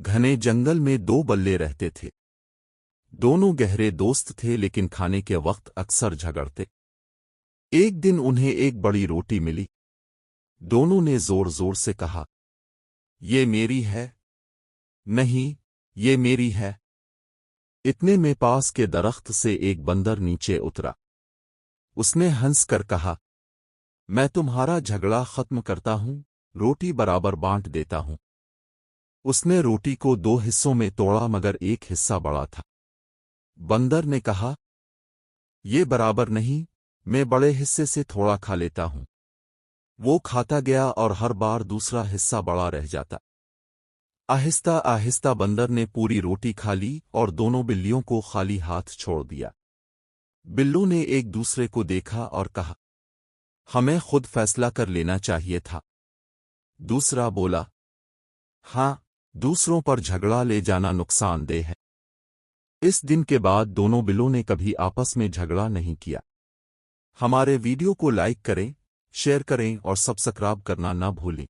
घने जंगल में दो बल्ले रहते थे। दोनों गहरे दोस्त थे लेकिन खाने के वक्त अक्सर झगड़ते। एक दिन उन्हें एक बड़ी रोटी मिली। दोनों ने जोर जोर से कहा, ये मेरी है। नहीं, ये मेरी है। इतने में पास के दरख्त से एक बंदर नीचे उतरा। उसने हंस कर कहा, मैं तुम्हारा झगड़ा खत्म करता हूं, रोटी बराबर बांट देता हूं। उसने रोटी को दो हिस्सों में तोड़ा मगर एक हिस्सा बड़ा था। बंदर ने कहा, ये बराबर नहीं, मैं बड़े हिस्से से थोड़ा खा लेता हूं। वो खाता गया और हर बार दूसरा हिस्सा बड़ा रह जाता। आहिस्ता आहिस्ता बंदर ने पूरी रोटी खा ली और दोनों बिल्लियों को खाली हाथ छोड़ दिया। बिल्लों ने एक दूसरे को देखा और कहा, हमें खुद फैसला कर लेना चाहिए था। दूसरा बोला, हाँ, दूसरों पर झगड़ा ले जाना नुकसानदेह है। इस दिन के बाद दोनों बिल्लों ने कभी आपस में झगड़ा नहीं किया। हमारे वीडियो को लाइक करें, शेयर करें और सब्सक्राइब करना ना भूलें।